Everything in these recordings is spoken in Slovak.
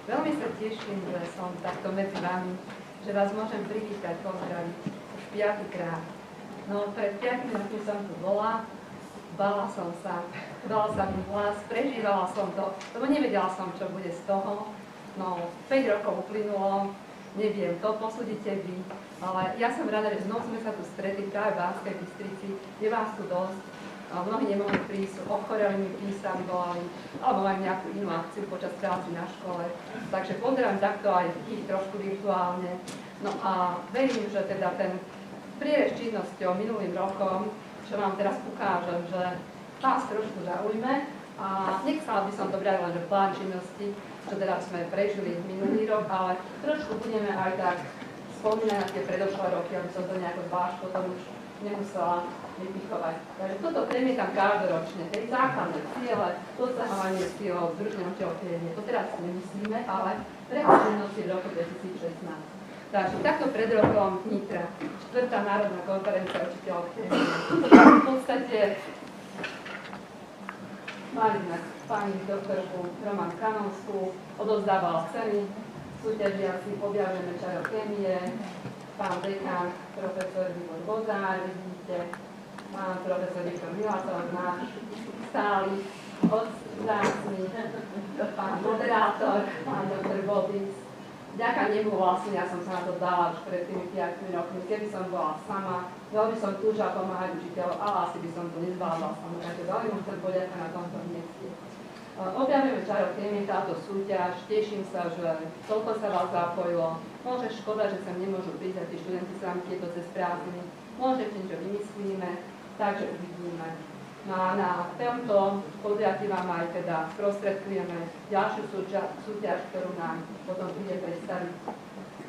Veľmi sa teším, že som takto medzi vami, že vás môžem privítať, pozdraviť už 5. krát. No, pred 5 rokmi som tu bola, bála sa mi hlas, prežívala som to, lebo nevedela som, čo bude z toho. No, 5 rokov uplynulo, neviem, to posúdite vy, ale ja som rada, že znovu sme sa tu stretli práve v Banskej Bystrici, je vás tu dosť. Mnohí nemohli prísť, ochoreli mi, písali, volali, alebo majú nejakú inú akciu počas práci na škole. Takže pozerám takto aj ich trošku virtuálne. No a verím, že teda ten prierez činnosťou minulým rokom, čo vám teraz ukážem, že vás trošku zaujme a nechcela by som to brať len, že plán činnosti, čo teda sme prežili minulý rok, ale trošku budeme aj tak spomínať na tie predošlé roky, aby som to nejako zvlášť potom už nemusela vypichovať. Takže toto premietam každoročne, tej základné ciele, dosahovanie cieľov, združného tehotnenia. To teraz nemyslíme, ale prehodnosti v roku 2016. Takže takto pred rokom Nitra, 4. národná konferencia učiteľov chémie. V podstate mali sme pani doktorku Roman Kanovskú, odovzdával ceny, súťažiaci objavujeme čaro chémie, pán dekán, profesor Výbor Bozár, vidíte, pán profesor Viktor Milatov, náš stály odzácný, pán moderátor, pán doktor Bodis. Vďaka nemu vlastne ja som sa na to dala už pred tými 5 rokmi. Keby som bola sama, veľmi som túžila pomáhať učiteľov, ale asi by som to nezvládla sama. Takže veľmi mu chcem poďakovať na tomto mieste. Objavujeme čaro chémie, táto súťaž, teším sa, že toľko sa vás zapojilo. Môže škoda, že sa nemôžu prísť a tí študenti sa vám tieto cez prázdniny. Môže niečo vymyslíme, takže uvidíme. No a na tomto podujatí vám aj teda sprostredkujeme ďalšiu súťaž, ktorú nám potom príde predstaviť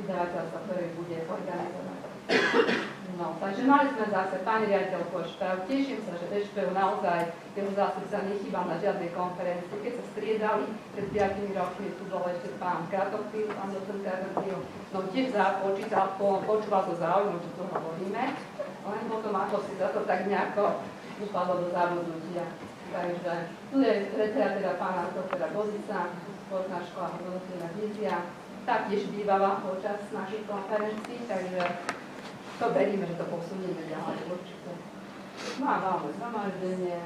vydavateľstva, ktoré bude organizovať. No, takže mali sme zase pani riaditeľ Košpev. Teším sa, že Ešpev naozaj, jeho zástupca nechýbal na žiadnej konferencii. Keď sa striedali pred 5 rokmi, tu bol ešte pán Kratochvíl, pán doktor Kratochvíl, no tiež počúval so záujmom, čo tu hovoríme, len potom ako si za to tak nejako upadlo do zabudnutia. Takže tu je recia teda pána doktora Bozica, sportná škola hodnotenia vízia, taktiež bývala počas našich konferencií, takže to veríme, že to posunieme ďalej určite. No a máme zhromaždenie.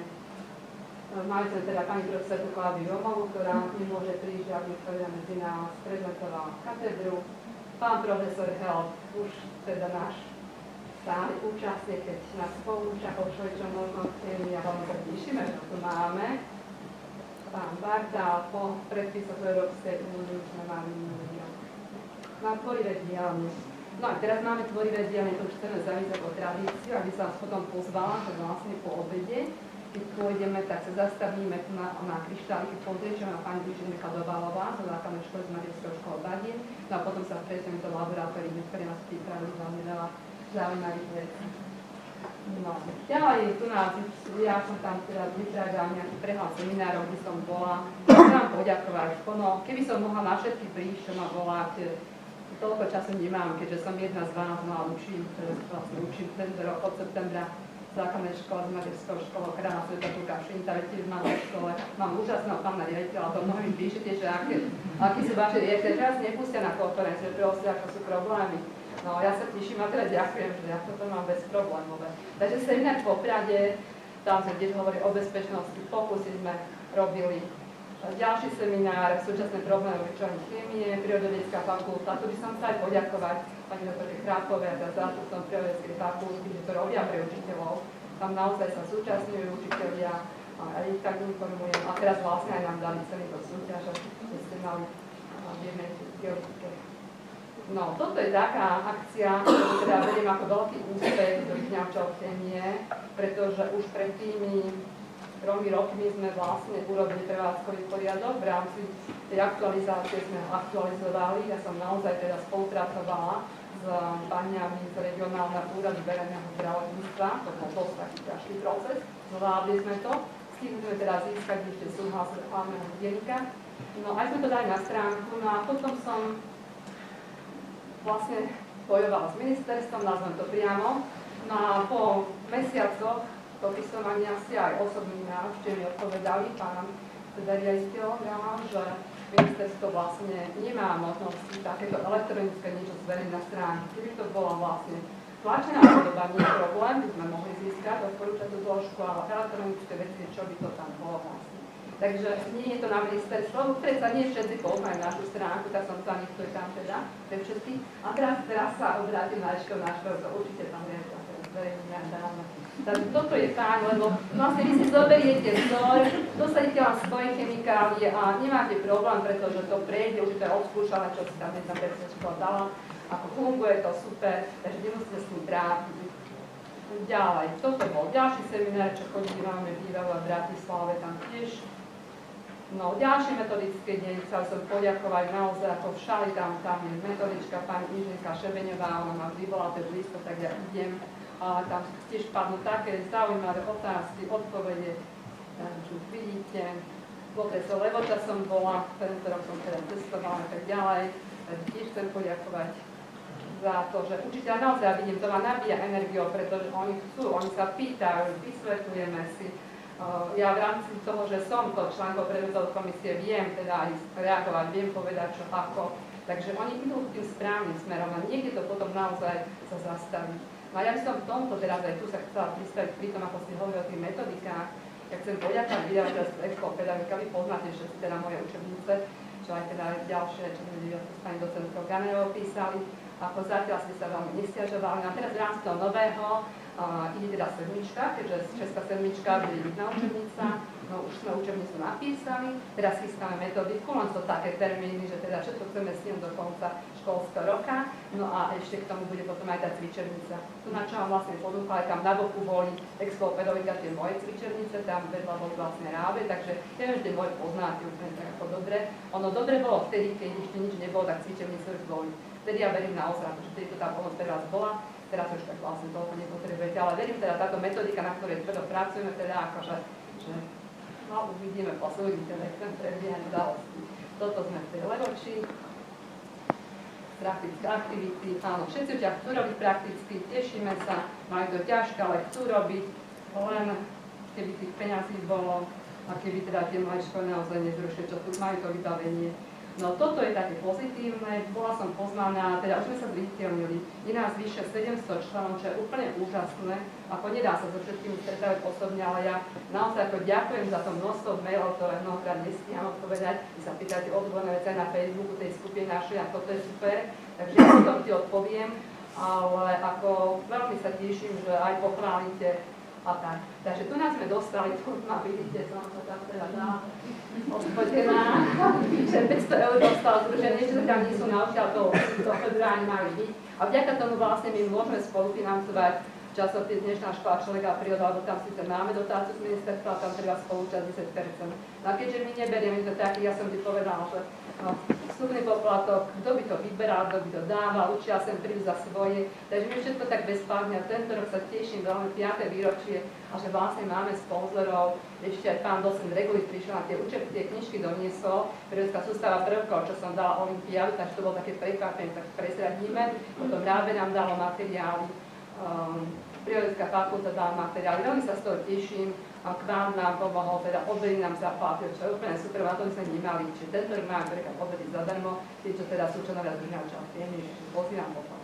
Mali sme teda pani profesorku Kláviu Jomovu, ktorá nemôže prísť, aby ktorá medzi nás prezentovala katedru. Pán profesor Held, už teda náš stály účastník, keď nás pouča o všeličom možnom chémii a veľmi sa tešíme, že tu máme. Pán Bardál, po predpisoch Európskej únie sme mali minulý rok. Na tvorivé dielne. No a teraz máme tvorivé dielne, to už chceme zaviesť ako tradíciu, aby sa vás potom pozvala, že vlastne po obede, keď pôjdeme, tak sa zastavíme tu na kryštálike, pozrieť, čo má pani Dušenka Dobalová zo základnej školy z Materského školy Badien, no a potom sa presunieme do laboratórií, ktoré nás pripravili veľmi veľa zaujímavých vecí. No, ďalej tu nás, ja som tam teda vytrážala nejaký prehľad seminárov, kde som bola. Chcem vám poďakovať. Keby som mohla na všetky prísť, čo ma voláte, toľko času nemám, keďže som jedna z vás mala učím, vlastne učím tento rok od septembra v základnej škole z Materského školu Kráľa Sveta Tuka Šinta, tiež v malej škole. Mám úžasného pána riaditeľa, to mnohým píšete, že akí sú vaše riaditeľe, teraz nepustia na konferencie, proste ako sú problémy. No ja sa teším a teda ďakujem, že ja toto mám bezproblémové. Takže seminár v Poprade, tam sme tiež hovorili o bezpečnosti, pokusy sme robili. Ďalší seminár, súčasné problémy vyučovania chémie, prírodovedecká fakulta. Tu by som sa aj poďakovať pani doktorke Chrápovej a zástupcom prírodovedeckej fakulty, že to robia pre učiteľov. Tam naozaj sa súčasňujú učiteľia a ich tak informujem. A teraz vlastne aj nám dali celý to súťaž, že ste mali v jednej geodike. No, toto je taká akcia, ktorú teda vediem ako veľký úspech do Dňa učiteľov chémie, pretože už pred tými 3 rokmi sme vlastne urobili prevádzkový poriadok. V rámci tej aktualizácie sme ho aktualizovali. Ja som naozaj teda spolupracovala s paniami z regionálneho úradu verejného zdravotníctva. To bol dosť taký ťažký proces. Zvládli sme to. Stihli sme teda získať ešte súhlas hlavného hygienika. No aj sme to dali na stránku. No a potom som vlastne bojovala s ministerstvom, nazvem to priamo. No a po mesiacoch dopisovania si aj osobný návštev mi odpovedali pán teda riaditeľ, že ministerstvo vlastne nemá možnosti takéto elektronické niečo zveriť na stránke. Keby to bola vlastne tlačená podoba, nie je problém, by sme mohli získať odporúčať tú zložku, ale elektronické veci, čo by to tam bolo vlastne. Takže nie je to na ministerstvo, predsa nie všetci poznajú našu stránku, tak som sa niekto je tam teda, pre všetky. A teraz sa obrátim na Eškov nášho, to určite tam je zverejne dávno. Takže toto je fajn, lebo vlastne vy si zoberiete vzor, dosadíte vám svoje chemikálie a nemáte problém, pretože to prejde, už to je odskúšané, čo si tam jedna pesnička dala, ako funguje to super, takže nemusíte s tým trápiť. Ďalej, toto bol ďalší seminár, čo chodívame bývalo v Bratislave, tam tiež. No, ďalšie metodické deň, chcel som poďakovať naozaj ako všali, tam je metodička pani inžinierka Šebeňová, ona ma vyvolala ten lístok, tak ja idem. A tam tiež padnú také zaujímavé otázky, odpovede, čo vidíte. Profesor Levoča som bola, tento rok som teda testovala a tak ďalej. Tiež chcem poďakovať za to, že učiteľ naozaj vidím, to ma nabíja energiou, pretože oni chcú, oni sa pýtajú, vysvetľujeme si. Ja v rámci toho, že som to členkou predmetov komisie, viem teda aj reagovať, viem povedať, čo ako. Takže oni idú tým správnym smerom a niekde to potom naozaj sa zastaví. No a ja by som v tomto teraz aj tu sa chcela pristaviť pri tom, ako ste hovorili o tých metodikách. Ja chcem poďakovať vydavateľstvu Expo-pedagogika, vy poznáte všetci teda moje učebnice, čo aj teda ďalšie, čo sme s pani docentkou Ganerovou písali. Ako zatiaľ ste sa veľmi nesťažovali. A teraz v rámci toho nového ide teda sedmička, keďže česká sedmička bude jedna učebnica, no už sme učebnicu napísali, teraz chystáme metodiku, len sú také termíny, že teda všetko chceme stihnúť do konca školského roka, no a ešte k tomu bude potom aj tá cvičebnica. Tu na čo vám vlastne ponúkla, aj tam na boku boli Expo-pedagogika, tie moje cvičebnice, tam vedľa boli vlastne Rábe, takže ja viem, že moje poznáte úplne tak ako dobre. Ono dobre bolo vtedy, keď ešte nič nebolo, tak cvičebnice už boli. Vtedy ja verím naozaj, že vtedy to tá pomoc pre vás bola. Teraz už tak vlastne toľko nepotrebujete, ale verím teda táto metodika, na ktorej tvrdo pracujeme, teda akože, že no uvidíme, posledujte, nechcem prebiehať udalosti. Toto sme v tej Levoči. Praktické aktivity, áno, všetci ťa chcú robiť prakticky, tešíme sa, majú to ťažké, ale chcú robiť, len keby tých peňazí bolo a keby teda tie mladé školy naozaj nezrušili, čo tu majú to vybavenie. No toto je také pozitívne, bola som poznaná, teda už sme sa zviditeľnili, je nás vyše 700 členov, čo je úplne úžasné, ako nedá sa so všetkými stretávať osobne, ale ja naozaj ako ďakujem za to množstvo mailov, ktoré mnohokrát nestíham odpovedať, vy sa pýtate odborné veci na Facebooku tej skupiny našej a toto je super, takže ja potom ti odpoviem, ale ako veľmi sa teším, že aj pochválite a tak. Takže tu nás sme dostali, tu ma vidíte, som sa tam teda dá odfotená, že 500 eur dostal združenie, že tam nie sú naučiteľ, to federálne mali byť. A vďaka tomu vlastne my môžeme spolufinancovať časopis Dnešná škola človeka a príroda, lebo tam síce máme dotáciu z ministerstva, tam treba spolúčať 10%. No a keďže my neberieme to taký, ja som ti povedala, že vstupný poplatok, kto by to vyberal, kto by to dával, učia sem prísť za svoje, takže my všetko tak bezplatne a tento rok sa teším veľmi 5. výročie a že vlastne máme sponzorov, ešte aj pán docent Regulík prišiel na tie knižky doniesol, periodická sústava prvkov, čo som dala olympiádu, takže to bolo také prekvapenie, tak presradíme, potom Rábe nám dalo materiály, periodická fakulta dala materiály, veľmi sa z toho teším a k vám nám pomohol, teda odvedy nám zaplatil, čo je úplne super, a to by sme nemali, čiže tento rok máme napríklad odvedy zadarmo, tí, čo teda sú členovia združenia chémie, čiže pozývam potom.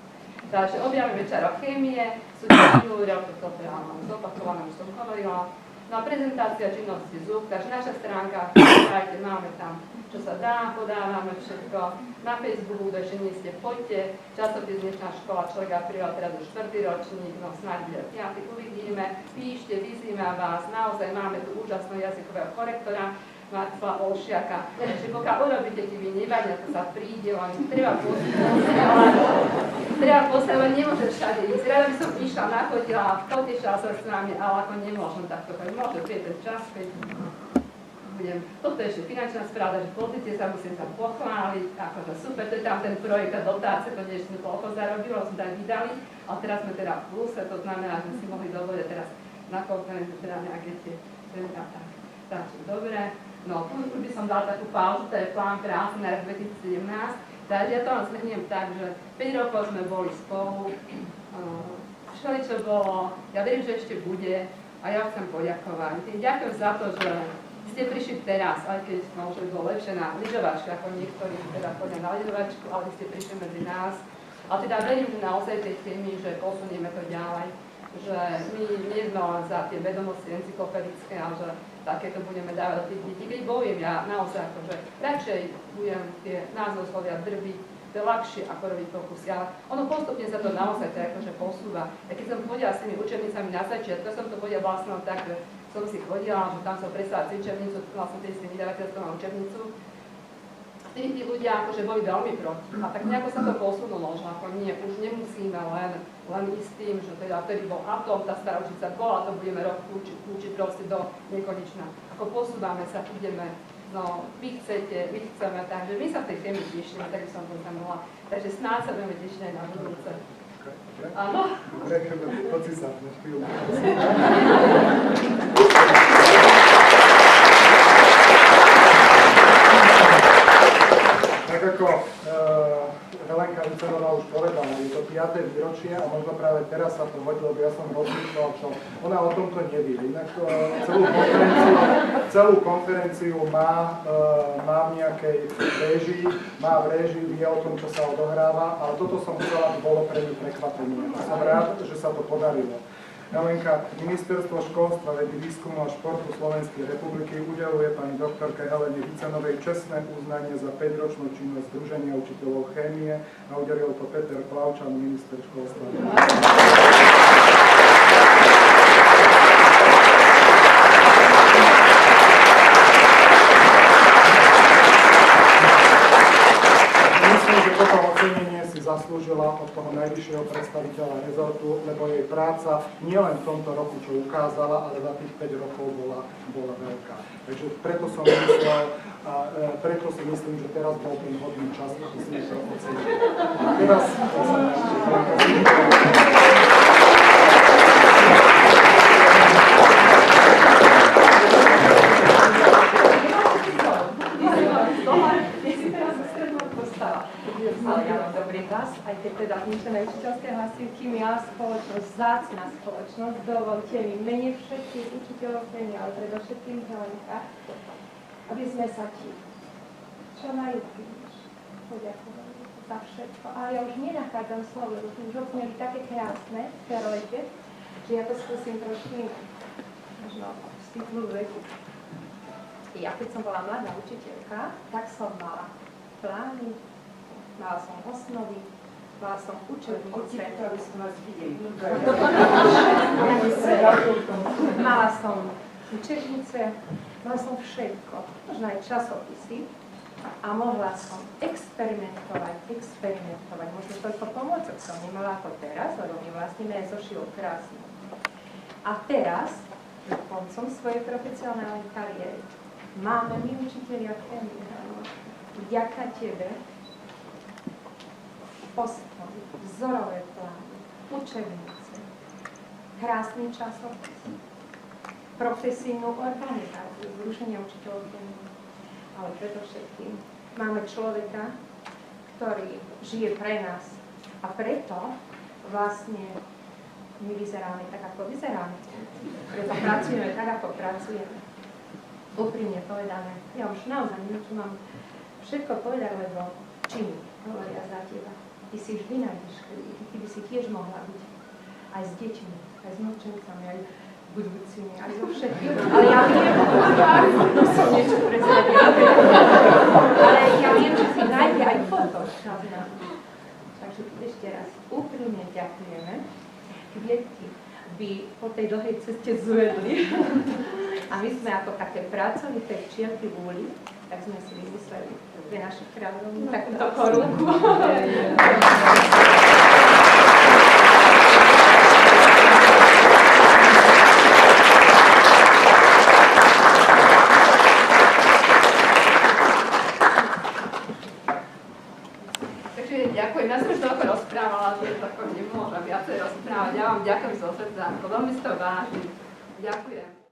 Takže objavíme večer o chémie, sú minulý rok, to teda mám zopakované, už som hovorila. No a prezentácia činnosti ZUK, takže naša stránka, máme tam, čo sa dá, podávame všetko. Na Facebooku, kto ešte nie ste, poďte. Časopis Dnešná škola človeka a príroda, teraz už 4. ročník, no snáď bude 5. uvidíme. Píšte, vyzývam vás, naozaj máme tu úžasného jazykového korektora, Marcela Olšiaka. Takže pokiaľ urobíte chyby, nevadí, ako sa príde, len treba postavať, nemôže všade ísť. Rada by som išla, nachodila a potešila sa s vami, ale ako nemôžem takto povedať. Môže prieť ten čas, keď budem. Toto je ešte finančná správa, že pozrite sa, musím sa pochváliť, akože super, to je tam ten projekt a dotácie, to nie sme toľko zarobilo, sme tam vydali, ale teraz sme teda v pluse, to znamená, že sme si mohli dovoliť teraz na konferenciu, teda nejaké tie tak. Takže dobre. No, tu by som dala takú pauzu, to je plán práce na rok 2017, takže ja to len zhrniem tak, že 5 rokov sme boli spolu, všeličo bolo, ja verím, že ešte bude a ja chcem poďakovať. Ďakujem za to, že ste prišli teraz, aj keď možno by bolo lepšie na lyžovačku, ako niektorí teda chodia na lyžovačku, ale ste prišli medzi nás. A teda verím, že naozaj tej témy, že posunieme to ďalej, že my nie sme len za tie vedomosti encyklopedické, ale že takéto budeme dávať do tých detí. Keď bojím, ja naozaj akože radšej budem tie názvoslovia drbiť, to je ľahšie ako robiť pokusy, ale ono postupne sa to naozaj tak akože posúva. A keď som chodila s tými učebnicami na začiatku, som to chodila vlastne tak, že som si chodila, že tam som predstavila učebnicu, vlastne tej si vydavateľstvo na učebnicu. Tí ľudia akože boli veľmi proti. A tak nejako sa to posunulo, že ako nie, už nemusíme len ísť s tým, že teda vtedy bol atom, tá stará učiteľka bola, to budeme rok učiť proste do nekonečna. Ako posúvame sa, ideme, no vy chcete, my chceme, takže my sa v tej téme tešíme, tak by som to znamenala. Takže snáď sa budeme tešiť aj na budúce. Áno? Poď si sa, na chvíľu. Tak ako Helenka Vicenová už povedala, je to 5. výročie a možno práve teraz sa to hodí, lebo ja som rozmýšľal, čo ona o tomto nevie. Inak celú konferenciu má v nejakej réžii, má v réžii, vie o tom, čo sa odohráva, ale toto som chcela, aby bolo pre ňu prekvapenie. Som rád, že sa to podarilo. Helenka, Ministerstvo školstva, vedy, výskumu a športu Slovenskej republiky udeľuje pani doktorke Helene Vicenovej čestné uznanie za 5-ročnú činnosť Združenia učiteľov chémie a udelil to Peter Plavčan, minister školstva. Myslím, že toto ocenenie si zaslúžila od toho najvyššieho predstaviteľa rezortu, lebo jej práca nielen v tomto roku, čo ukázala, ale za tých 5 rokov bola veľká. Takže preto som myslel, preto si myslím, že teraz bol ten hodný čas, aby si to ocenili. A teraz Ale ja mám dobrý vás, aj keď teda ničené učiteľské hlasivky, milá spoločnosť, vzácna spoločnosť, dovolte mi mene všetkých učiteľov chémie, ale predovšetkým Helenka, aby sme sa ti čo najúprimnejšie poďakovali za všetko. Ale ja už nenachádzam slovo, lebo už odzneli také krásne v perlete, že ja to skúsim trošku možno vstýpnúť veku. Ja keď som bola mladá učiteľka, tak som mala plány, mala som osnovy, mala som učebnice. Mala som učebnice, mala som všetko, možno aj časopisy a mohla som experimentovať. Možno toľko pomôcok som nemala ako teraz, lebo my vlastne aj zošilou krásne. A teraz, koncom svojej profesionálnej kariéry, máme my učitelia chémie, vďaka tebe, postupy, vzorové plány, učebnice, krásny časopis, profesijnú organizáciu, Združenia učiteľov chémie. Ale predovšetkým máme človeka, ktorý žije pre nás. A preto vlastne my vyzeráme tak, ako vyzeráme. Preto pracujeme tak, ako pracujeme. Úprimne povedané, ja už naozaj neviem, čo mám všetko povedať, lebo činy hovoria za teba. Ty si vždy nájdeš chvíli, ty by si tiež mohla byť aj s deťmi, aj s novčencami, aj budúcimi, aj so všetkým. Ale ja viem, som niečo prezradila. Ale ja viem, že si nájde aj toto čas na to. Takže ešte raz úprimne ďakujeme. Kvietky by po tej dlhej ceste zvedli. A my sme ako také pracovité včielky v úli, tak sme si vymysleli pre našich kráľov takúto korunku. Takže ďakujem, ja som už toľko rozprávala, že to nemôžem viacej rozprávať. Ja vám ďakujem zo srdca, veľmi si to vážim. Ďakujem.